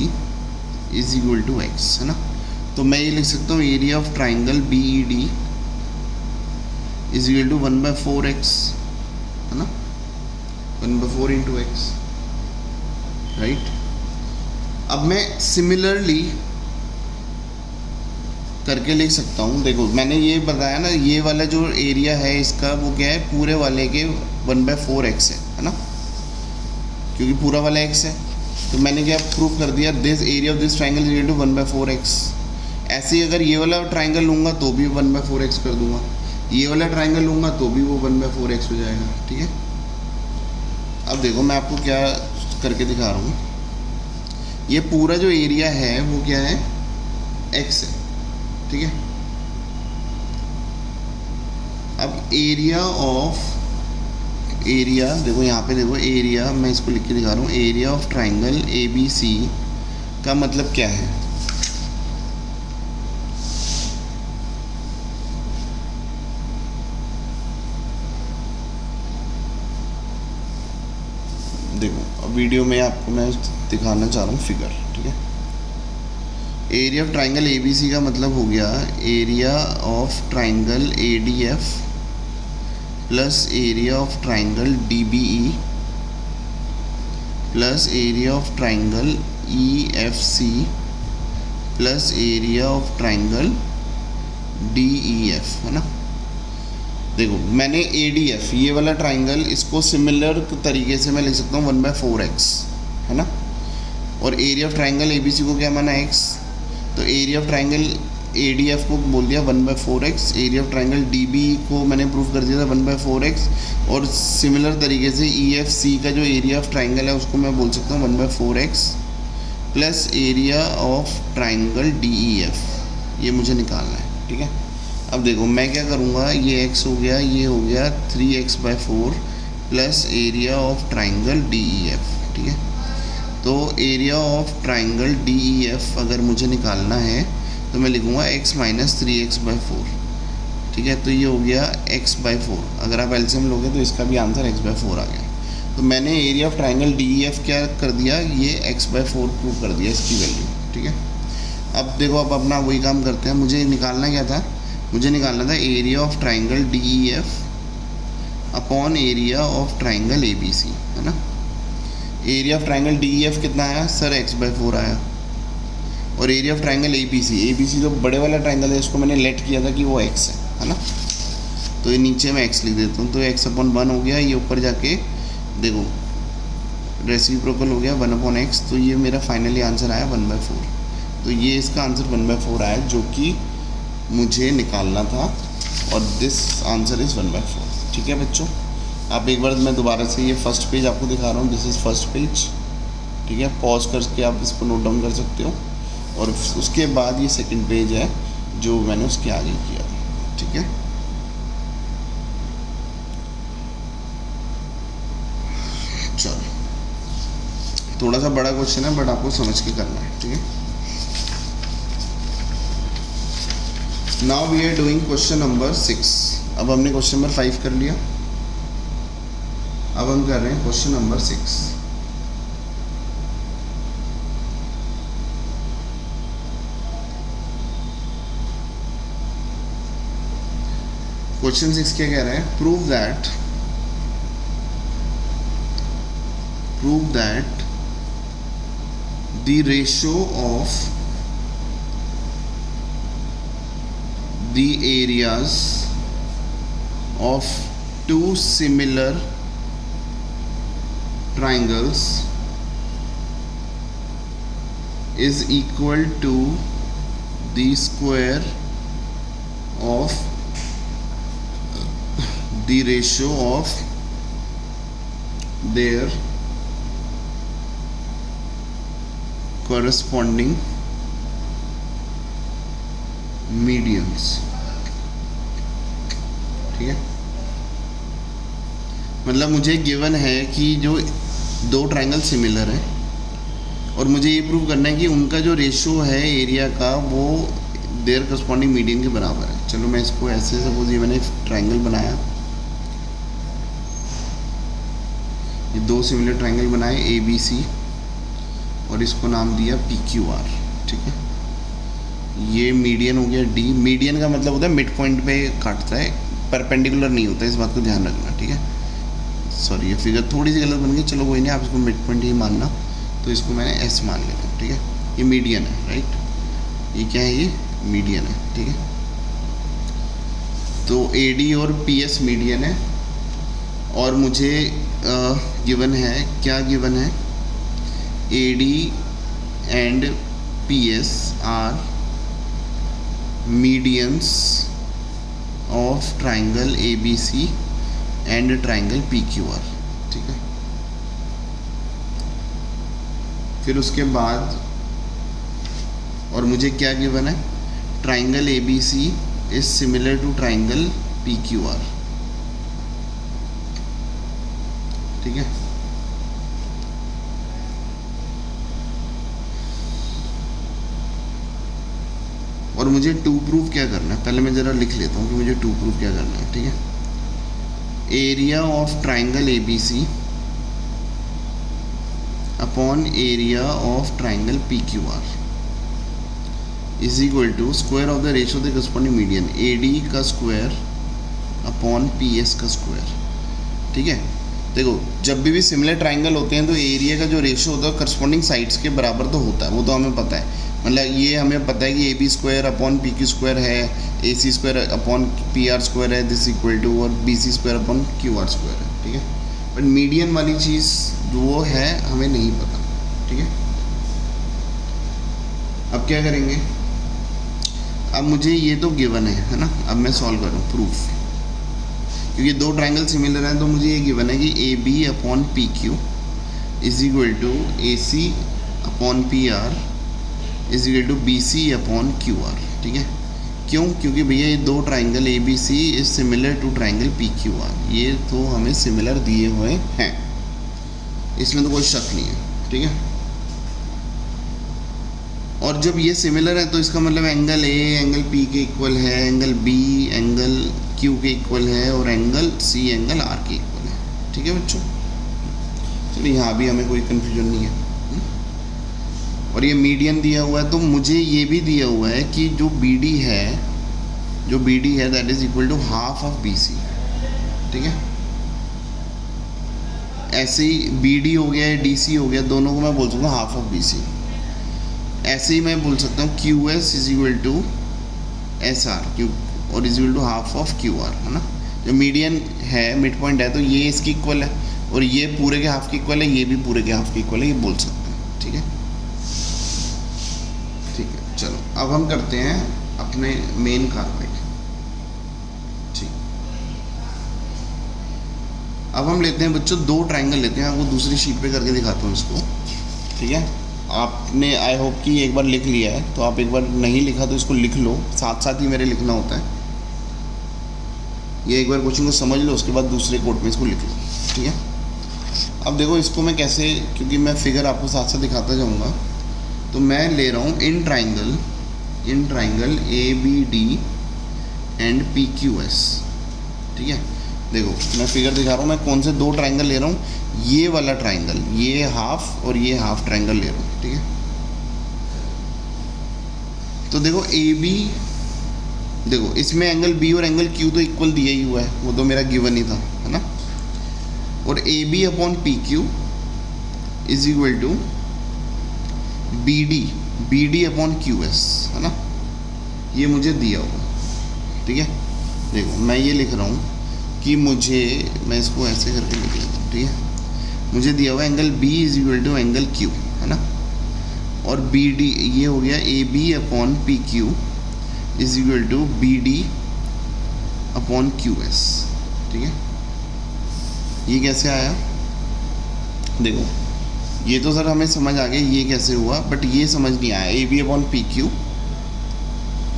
is equal to X, है ना। तो मैं ये लिख सकता हूँ area of triangle B E D is equal to 1/4 X, है ना, 1/4 इंटू एक्स, राइट। अब मैं सिमिलरली करके लिख सकता हूँ। देखो मैंने ये बताया ना, ये वाला जो एरिया है इसका वो क्या है? पूरे वाले के 1/4 एक्स है ना, क्योंकि पूरा वाला एक्स है। तो मैंने क्या प्रूव कर दिया? This area of this triangle is equal to 1/4 X. ऐसे ही अगर ये वाला ट्राइंगल लूँगा तो भी 1/4 एक्स कर दूंगा, ये वाला ट्राइंगल लूँगा तो भी वो 1/4 एक्स हो जाएगा, ठीक है। अब देखो मैं आपको क्या करके दिखा रहा हूँ। ये पूरा जो एरिया है वो क्या है? एक्स है, ठीक है। अब एरिया देखो यहाँ पे, देखो एरिया मैं इसको लिख के दिखा रहा हूँ। Area of triangle A B C का मतलब क्या है? देखो अब वीडियो में आपको मैं दिखाना चाह रहा हूँ फिगर, ठीक है। Area of triangle A B C का मतलब हो गया area of triangle A D F plus area of triangle D B E plus area of triangle E F C plus area of triangle D E F, है ना। देखो मैंने ADF ये वाला ट्राइंगल, इसको सिमिलर तरीके से मैं लिख सकता हूँ 1/4x, है ना। और एरिया ऑफ ट्राइंगल ABC को क्या माना x, तो एरिया ऑफ ट्राइंगल ADF को बोल दिया 1/4x, area of triangle DB को मैंने प्रूव कर दिया था 1/4x, और सिमिलर तरीके से EFC का जो एरिया ऑफ ट्राइंगल है उसको मैं बोल सकता हूँ 1/4x plus area of triangle DEF, ये मुझे निकालना है, ठीक है। अब देखो मैं क्या करूँगा, ये x हो गया, ये हो गया 3x/4 plus area of triangle DEF, ठीक है। तो एरिया ऑफ ट्राइंगल DEF अगर मुझे निकालना है तो मैं लिखूँगा x - 3x/4, ठीक है। तो ये हो गया x/4, अगर आप एलसीएम लोगे तो इसका भी आंसर x/4 आ गया। तो मैंने एरिया ऑफ ट्राइंगल DEF क्या कर दिया, ये x/4 प्रूव कर दिया इसकी वैल्यू, ठीक है। अब देखो अब अपना वही काम करते हैं, मुझे निकालना क्या था, मुझे निकालना था area of triangle DEF upon area of triangle ABC, है ना। एरिया ऑफ ट्राइंगल DEF कितना आया सर, x/4 आया, और एरिया ऑफ ट्राइंगल ABC जो बड़े वाला ट्राइंगल है इसको मैंने लेट किया था कि वो x है ना। तो ये नीचे मैं x लिख देता हूँ, तो x/1 हो गया, ये ऊपर जाके देखो रेसिप्रोकल हो गया 1/x, तो ये मेरा फाइनली आंसर आया 1/4। तो ये इसका आंसर 1/4 आया जो कि मुझे निकालना था, और दिस आंसर इज़ 1/4, ठीक है बच्चों। आप एक बार मैं दोबारा से ये फर्स्ट पेज आपको दिखा रहा हूँ, दिस इज़ फर्स्ट पेज, ठीक है। पॉज करके आप इसको नोट डाउन कर सकते हो, और उसके बाद ये सेकंड पेज है जो मैंने उसके आगे किया, ठीक है। चलो थोड़ा सा बड़ा क्वेश्चन है बट आपको समझ के करना है, ठीक है। Now we are doing question number 6। अब हमने क्वेश्चन नंबर 5 कर लिया, अब हम कर रहे हैं क्वेश्चन नंबर 6। क्वेश्चन 6 क्या कह रहा है, prove that the ratio of the areas of two similar triangles is equal to the square of the ratio of their corresponding medians, ठीक है। मतलब मुझे गिवन है कि जो दो ट्रायंगल सिमिलर हैं और मुझे ये प्रूव करना है कि उनका जो रेशियो है एरिया का वो देयर करस्पॉन्डिंग मीडियन के बराबर है। चलो मैं इसको ऐसे, सपोज ये मैंने ट्रायंगल बनाया, ये दो सिमिलर ट्रायंगल बनाए ABC और इसको नाम दिया PQR, ठीक है। ये मीडियन हो गया D। मीडियन का मतलब होता है मिड पॉइंट पे काटता है, परपेंडिकुलर नहीं होता, इस बात को ध्यान रखना, ठीक है। सॉरी ये फिगर थोड़ी सी गलत बन गई, चलो कोई नहीं, आप इसको मिड पॉइंट ही मानना, तो इसको मैंने S मान लेता हूँ, ठीक है। ये मीडियन है, राइट, ये क्या है, ये मीडियन है, ठीक है। तो AD और PS मीडियन है, और मुझे गिवन है, क्या गिवन है, AD and PS are medians of triangle ABC and triangle PQR, ठीक है। फिर उसके बाद और मुझे क्या गिवन है, triangle ABC is similar to triangle PQR, ठीक है। और मुझे 2 प्रूफ क्या करना है, पहले मैं ज़रा लिख लेता हूँ कि मुझे 2 प्रूफ क्या करना है, ठीक है। Area of triangle ABC upon area of triangle PQR is equal to square of the ratio the corresponding median AD का स्क्वायर अपॉन PS का स्क्वायर, ठीक है। देखो जब भी सिमिलर ट्राइंगल होते हैं तो एरिया का जो रेशियो होता है करस्पॉन्डिंग साइड्स के बराबर तो होता है, वो तो हमें पता है। मतलब ये हमें पता है कि A B square upon P Q square है, A C square upon P R square है, दिस इक्वल टू, और B C square upon Q R square है, ठीक है। बट मीडियन वाली चीज़ जो वो है हमें नहीं पता, ठीक है। अब क्या करेंगे, अब मुझे ये तो गिवन है ना, अब मैं सॉल्व करूँ प्रूफ, क्योंकि दो ट्रायंगल सिमिलर हैं तो मुझे ये गिवन है कि A B upon P Q is equal to A C upon P R is equal to B C upon Q R, ठीक है। क्यों? क्योंकि भैया ये दो triangle A B C is similar to triangle P Q R, ये तो हमें सिमिलर दिए हुए हैं, इसमें तो कोई शक नहीं है, ठीक है। और जब ये सिमिलर है तो इसका मतलब एंगल ए एंगल पी के इक्वल है, एंगल बी एंगल क्यू के इक्वल है, और एंगल सी एंगल आर के इक्वल है, ठीक है बच्चों। चलिए यहाँ भी हमें कोई कन्फ्यूजन नहीं है। और ये मीडियन दिया हुआ है, तो मुझे ये भी दिया हुआ है कि जो बी डी है that is equal to half of B C, ठीक है। ऐसे ही बी डी हो गया, डी सी हो गया, दोनों को मैं बोल सकता हूँ हाफ ऑफ बी सी। ऐसे ही मैं बोल सकता हूँ Q S is equal to S R Q और is equal to half of Q R, है ना। जो मीडियन है, मिड पॉइंट है, तो ये इसकी इक्वल है, और ये पूरे के हाफ की इक्वल है, ये भी पूरे के हाफ की इक्वल है, ये बोल सकते हैं, ठीक है। ठीक है, चलो अब हम करते हैं अपने मेन कार्पेट, ठीक। अब हम लेते हैं बच्चों दो ट्रायंगल लेते हैं, आपको दूसरी शीट पे करके दिखाता हूँ इसको, ठीक है। आपने आई होप कि एक बार लिख लिया है, तो आप एक बार नहीं लिखा तो इसको लिख लो, साथ साथ ही मेरे लिखना होता है। ये एक बार क्वेश्चन को समझ लो, उसके बाद दूसरे कोट में इसको लिख लो, ठीक है। अब देखो इसको मैं कैसे, क्योंकि मैं फिगर आपको साथ साथ दिखाता जाऊँगा, तो मैं ले रहा हूँ in triangle A B D and P Q S, ठीक है। देखो मैं फिगर दिखा रहा हूँ, मैं कौन से दो ट्राइंगल ले रहा हूँ, ये वाला ट्राइंगल, ये हाफ और ये हाफ ट्राइंगल ले रहा हूँ, ठीक है। तो देखो ए बी, देखो इसमें एंगल बी और एंगल क्यू तो इक्वल दिया ही हुआ है, वो तो मेरा गिवन ही था, है ना। और A B upon P Q is equal to B D upon Q S, है ना, ये मुझे दिया हुआ, ठीक है। देखो मैं ये लिख रहा हूँ कि मुझे, मैं इसको ऐसे करके लिख लेता हूँ, ठीक है। मुझे दिया हुआ angle B is equal to angle Q, है ना, और बी डी, ये हो गया A B upon P Q is equal to B D upon Q S, ठीक है। ये कैसे आया, देखो ये तो सर हमें समझ आ गया ये कैसे हुआ, बट ये समझ नहीं आया, A B upon P Q,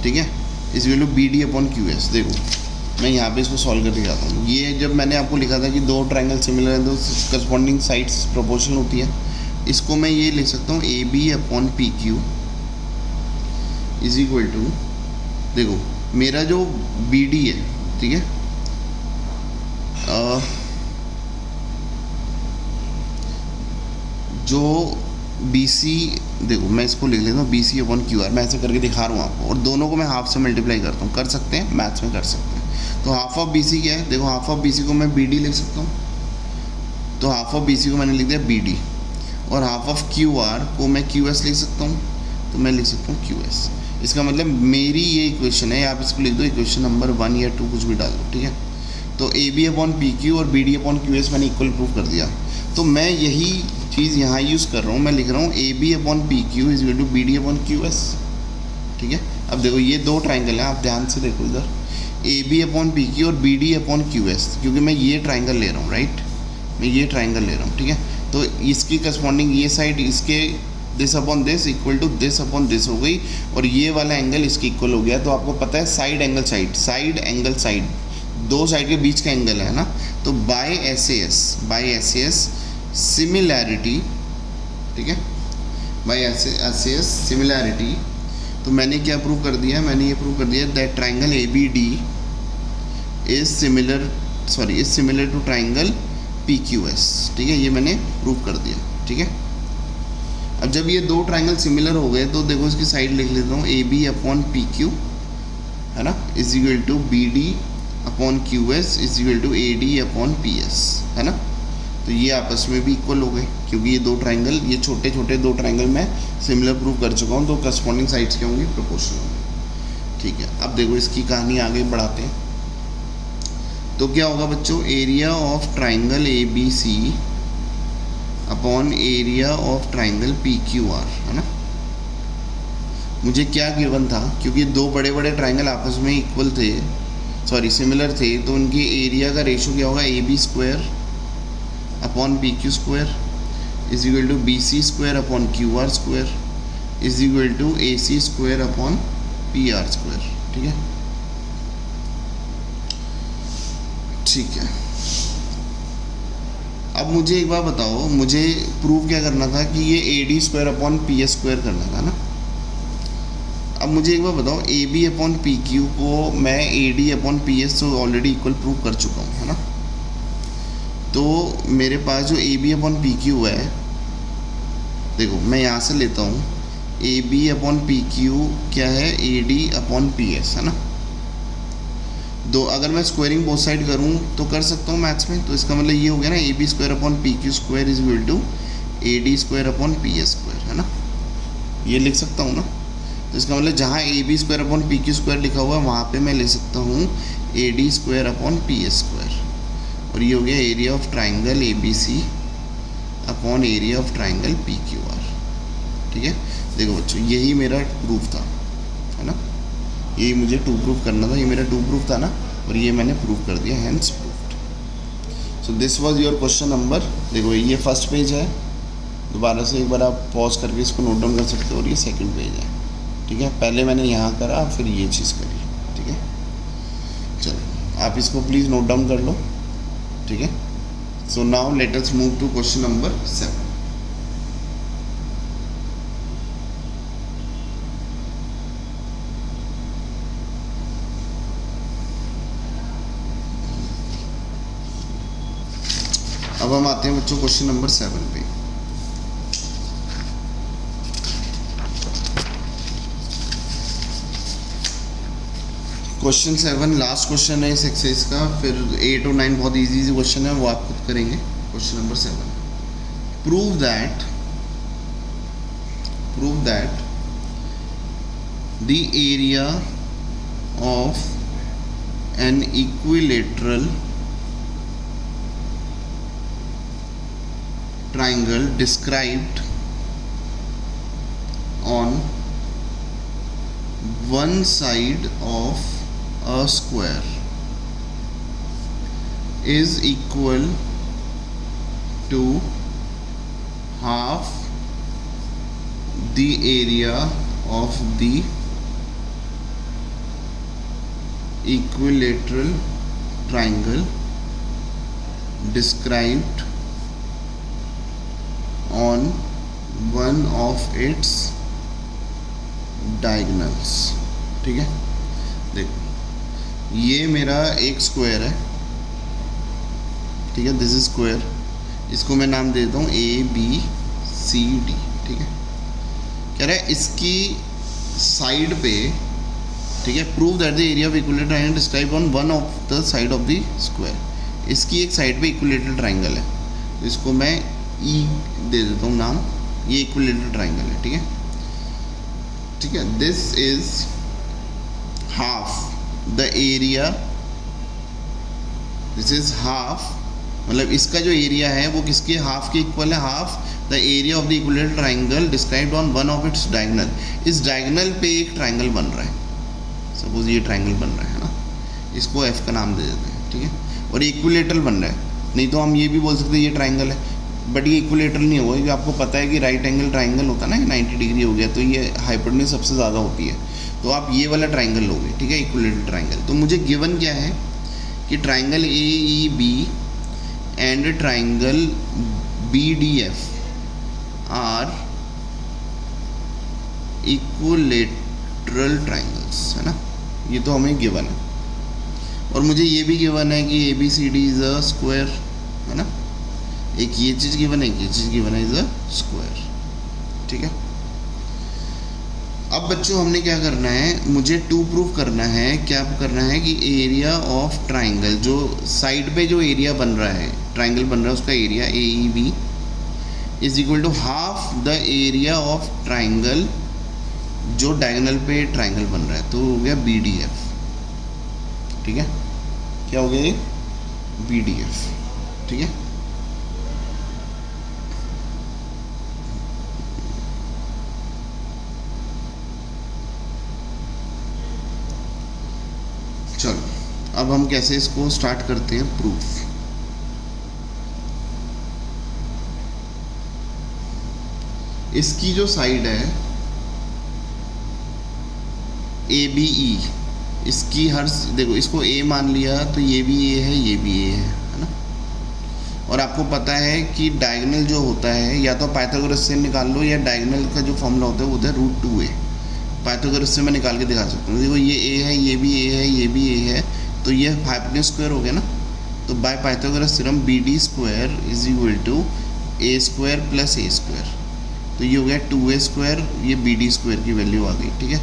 ठीक है, is equal to B D upon Q S. देखो मैं यहाँ पे इसको सॉल्व कर दिखाता हूँ। ये जब मैंने आपको लिखा था कि दो ट्रायंगल सिमिलर हैं तो करस्पॉन्डिंग साइड्स प्रोपोर्शनल होती है, इसको मैं ये लिख सकता हूँ A B upon P Q is equal to, देखो मेरा जो बी डी है, ठीक है, जो बी सी, देखो मैं इसको लिख लेता हूँ B C upon Q R, मैं ऐसे करके दिखा रहा हूँ आपको, और दोनों को मैं हाफ से मल्टीप्लाई करता हूँ, कर सकते हैं मैथ्स में कर सकते हैं। तो हाफ ऑफ बी सी क्या है, देखो हाफ ऑफ बी सी को मैं बी डी लिख सकता हूँ, तो हाफ ऑफ बी सी को मैंने लिख दिया बी डी, और हाफ ऑफ क्यू आर को मैं क्यू एस लिख सकता हूँ, तो मैं लिख सकता हूँ क्यू एस। इसका मतलब मेरी ये इक्वेशन है, आप इसको लिख दो इक्वेशन नंबर 1 या 2 कुछ भी डाल दो, ठीक है। तो A B upon P Q और B D upon Q S मैंने इक्वल प्रूव कर दिया। तो मैं यही चीज़ यहाँ यूज़ कर रहा हूँ, मैं लिख रहा हूँ A B upon P Q is equal to B D upon Q S, ठीक है। अब देखो ये दो ट्राइंगल हैं, आप ध्यान से देखो इधर, A B upon P Q और B D upon Q S, क्योंकि मैं ये ट्राइंगल ले रहा हूँ, राइट, मैं ये ट्राइंगल ले रहा हूँ, ठीक है। तो इसकी करस्पॉन्डिंग ये साइड इसके this upon this equal to this upon this हो गई, और ये वाला एंगल इसके इक्वल हो गया। तो आपको पता है साइड एंगल साइड, दो साइड के बीच का एंगल है ना, तो by S A S similarity, ठीक है, by S A S similarity. तो मैंने क्या प्रूव कर दिया, मैंने ये प्रूव कर दिया that triangle A B D is similar to triangle P Q S, ठीक है, ये मैंने प्रूव कर दिया, ठीक है। अब जब ये दो ट्राइंगल सिमिलर हो गए तो देखो इसकी साइड लिख लेता हूँ, A B upon P Q, है ना, is equal to B D upon Q S is equal to A D upon P S, है ना। तो ये आपस में भी इक्वल हो गए, क्योंकि ये दो ट्राइंगल, ये छोटे छोटे दो ट्राइंगल मैं सिमिलर प्रूव कर चुका हूँ, तो करस्पॉन्डिंग साइड्स क्या होंगी, प्रोपोर्शनल होंगे। ठीक है, अब देखो इसकी कहानी आगे बढ़ाते हैं। तो क्या होगा बच्चों, area of triangle A B C upon area of triangle P Q R, है ना। मुझे क्या गिवन था, क्योंकि दो बड़े बड़े ट्राइंगल आपस में इक्वल थे, सॉरी सिमिलर थे, तो उनकी एरिया का रेशो क्या होगा, A B square upon B Q square is equal to B C square upon Q R square is equal to A C square upon P R square. ठीक है, ठीक है। अब मुझे एक बात बताओ, मुझे प्रूव क्या करना था कि ये A D square upon P S square करना था ना। अब मुझे एक बात बताओ, A B upon P Q को मैं A D upon P S तो ऑलरेडी इक्वल प्रूव कर चुका हूँ, है ना। तो मेरे पास जो A B upon P Q है, देखो मैं यहाँ से लेता हूँ, A B upon P Q क्या है, A D upon P S, है ना। दो अगर मैं स्क्वायरिंग बोथ साइड करूँ तो कर सकता हूँ मैथ्स में, तो इसका मतलब ये हो गया ना, A B square upon P Q square is equal to A D square upon P S square, है ना। ये लिख सकता हूँ ना। तो इसका मतलब जहाँ A B square upon P Q square लिखा हुआ है वहाँ पे मैं ले सकता हूँ A D square upon P S square, और ये हो गया area of triangle A B C upon area of triangle P Q R. ठीक है, देखो बच्चों यही मेरा प्रूफ था, है ना। यही मुझे टू प्रूफ करना था, ये मेरा टू प्रूफ था ना, और ये मैंने प्रूफ कर दिया, hence proved. So this was your question number. देखो ये फर्स्ट पेज है, दोबारा से एक बार आप पॉज करके इसको नोट डाउन कर सकते हो, और ये सेकंड पेज है। ठीक है, पहले मैंने यहाँ करा, फिर ये चीज़ करी। ठीक है, चलो आप इसको प्लीज़ नोट डाउन कर लो। ठीक है, so now let us move to question number 7। अब हम आते हैं बच्चों क्वेश्चन नंबर 7 पे। क्वेश्चन 7 लास्ट क्वेश्चन है इस एक्सरसाइज का, फिर 8 और 9 बहुत इजी क्वेश्चन है, वो आप खुद करेंगे। Question number 7, prove that the area of an equilateral triangle described on one side of a square is equal to half the area of the equilateral triangle described on one of its diagonals। ठीक है, देखो ये मेरा एक square है, ठीक है, this is square, इसको मैं नाम दे देता हूँ ए बी सी डी। ठीक है, कह रहा है इसकी साइड पे, ठीक है, prove that the area of equilateral triangle describe on one of the side of the square. इसकी एक साइड पे इक्विलेटरल ट्रायंगल है, तो इसको मैं ई दे देता हूँ नाम, ये इक्विलेटरल ट्रायंगल है। ठीक है, ठीक है, this is half the area, this is half, मतलब इसका जो एरिया है वो किसके हाफ के इक्वल है, half the area of the equilateral triangle described on one of its diagonal. इस डायगोनल पे एक ट्रायंगल बन रहा है, सपोज ये ट्रायंगल बन रहा है ना, इसको एफ का नाम दे देते हैं। ठीक है, और इक्विलेटरल बन रहा है, नहीं तो हम ये भी बोल सकते हैं ये ट्रायंगल है, बट ये इक्विलेटरल नहीं होगा, क्योंकि आपको पता है कि राइट एंगल ट्रायंगल होता है ना, 90 डिग्री हो गया, तो ये हाइपोटेन्यूज सबसे ज़्यादा होती है, तो आप ये वाला ट्रायंगल लोगे। ठीक है, इक्विलेटरल ट्रायंगल। तो मुझे गिवन क्या है कि triangle A E B and triangle B D F are equilateral triangles, है ना, ये तो हमें गिवन है। और मुझे ये भी गिवन है कि A B C D is a square, है ना, एक ये चीज़ गिवन है, एक ये चीज़ गिवन है, इज अ स्क्वायर। ठीक है, अब बच्चों हमने क्या करना है, मुझे टू प्रूफ करना है, क्या करना है कि एरिया ऑफ ट्राइंगल, जो साइड पे जो एरिया बन रहा है, ट्राइंगल बन रहा है, उसका area A E B is equal to half the area of triangle जो डायगोनल पे ट्राइंगल बन रहा है, तो हो गया बी डी एफ। ठीक है, क्या हो गया ये, बी डी एफ। ठीक है, चलो अब हम कैसे इसको स्टार्ट करते हैं प्रूफ। इसकी जो साइड है ए बी ई, इसकी हर, देखो इसको ए मान लिया तो ये भी ए है, ये भी ए है ना। और आपको पता है कि डायगोनल जो होता है या तो पाइथागोरस से निकाल लो, या डायगोनल का जो फॉर्मूला होता है वो होता है √2a। पाइथागोरस से मैं निकाल के दिखा सकता हूँ। देखो ये ए है, ये भी ए है, ये भी ए है, तो ये हाइपोटेन्यूज स्क्वायर हो गया ना। तो by Pythagoras theorem B D square is equal to A square plus A square, तो ये हो गया 2a स्क्वायर, ये बी डी स्क्वायर की वैल्यू आ गई। ठीक है,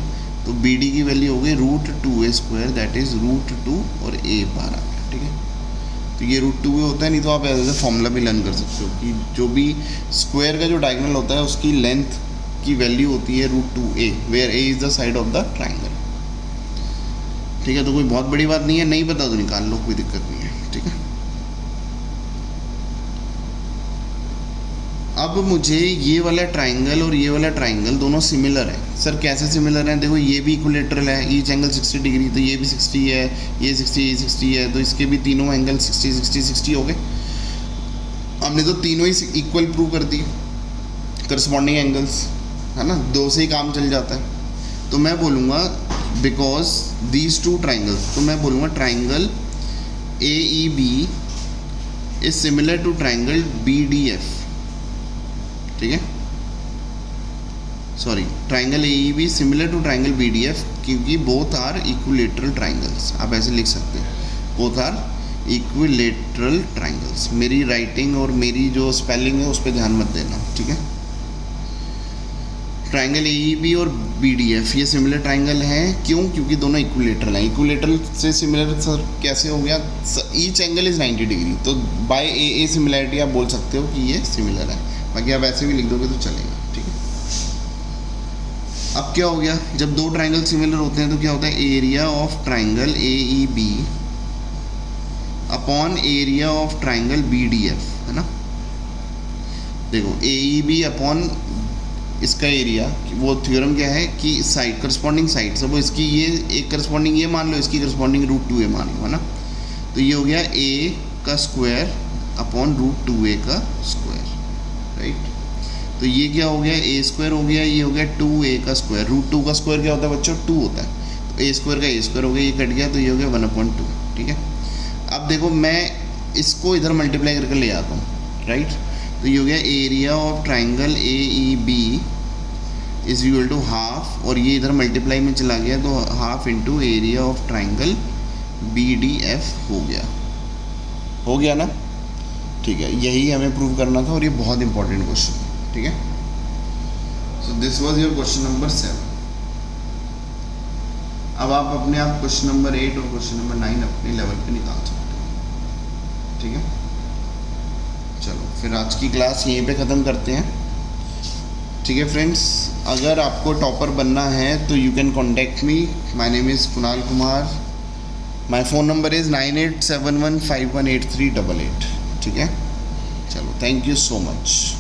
तो बी डी की वैल्यू हो गई √2a स्क्वायर, दैट इज √2 और a बार आ गया। ठीक है, तो ये √2a होता है, नहीं तो आप ऐसे फॉर्मूला भी लर्न कर सकते हो कि जो भी स्क्वायर का जो डायगोनल होता है उसकी लेंथ की वैल्यू होती है √2a, where a is the side of the triangle. ठीक है, तो कोई बहुत बड़ी बात नहीं है, नहीं पता तो निकाल लो, कोई दिक्कत नहीं है। ठीक है, अब मुझे ये वाला ट्राइंगल और ये वाला ट्राइंगल दोनों सिमिलर है। सर कैसे सिमिलर हैं, देखो ये भी इक्विलेटरल है, ईच एंगल 60 डिग्री, तो ये भी 60 है, ये 60 है, तो इसके भी तीनों एंगल 60 हो गए। हमने तो तीनों ही इक्वल प्रूव कर दिए करस्पॉन्डिंग एंगल्स, है ना, दो से ही काम चल जाता है। तो मैं बोलूँगा बिकॉज दीज टू ट्राइंगल्स, तो मैं बोलूँगा triangle A E B is similar to triangle B D F. ठीक है, sorry, triangle A E B similar to triangle B D F, क्योंकि बोथ आर इक्विलेटरल ट्राइंगल्स। आप ऐसे लिख सकते हैं, बोथ आर इक्विलेटरल ट्राइंगल्स। मेरी राइटिंग और मेरी जो स्पेलिंग है उस पर ध्यान मत देना। ठीक है, ट्राइंगल ए ई बी और बी डी एफ ये सिमिलर ट्राइंगल हैं, क्यों, क्योंकि दोनों इक्विलेटरल हैं। इक्विलेटरल से सिमिलर सर कैसे हो गया, ईच एंगल इज़ 90 डिग्री, तो बाय ए सिमिलैरिटी आप बोल सकते हो कि ये सिमिलर है, बाकी आप ऐसे भी लिख दोगे तो चलेगा। ठीक है, अब क्या हो गया, जब दो ट्राइंगल सिमिलर होते हैं तो क्या होता है, area of triangle A E B upon area of triangle B D F, है ना। देखो ए ई बी अपॉन इसका एरिया, वो थ्योरम क्या है कि साइड करस्पॉन्डिंग साइड, सब इसकी ये एक करस्पॉन्डिंग ये मान लो, इसकी करस्पॉन्डिंग √2a मान लो, है ना। तो ये हो गया a का स्क्वायर अपॉन √2a का स्क्वायर, राइट। तो ये क्या हो गया, a स्क्वायर हो गया, ये हो गया 2a का स्क्वायर। √2 का स्क्वायर क्या होता है बच्चों, 2 होता है, तो a स्क्वायर का a स्क्वायर हो गया, ये कट गया, तो ये हो गया 1/2। ठीक है, अब देखो मैं इसको इधर मल्टीप्लाई करके ले आता हूँ, राइट। तो ये हो गया area of triangle A E B is equal to half, और ये इधर मल्टीप्लाई में चला गया, तो half into area of triangle B D F हो गया ना। ठीक है, यही हमें प्रूव करना था, और ये बहुत इंपॉर्टेंट क्वेश्चन है। ठीक है, सो this was your question number 7। अब आप अपने आप क्वेश्चन नंबर 8 और क्वेश्चन नंबर 9 अपने लेवल पे निकाल सकते हो। ठीक है, चलो फिर आज की क्लास यहीं पे ख़त्म करते हैं। ठीक है फ्रेंड्स, अगर आपको टॉपर बनना है तो you can contact me, my name is Kunal Kumar, my phone number is 9871518388। ठीक है, चलो, थैंक यू सो मच।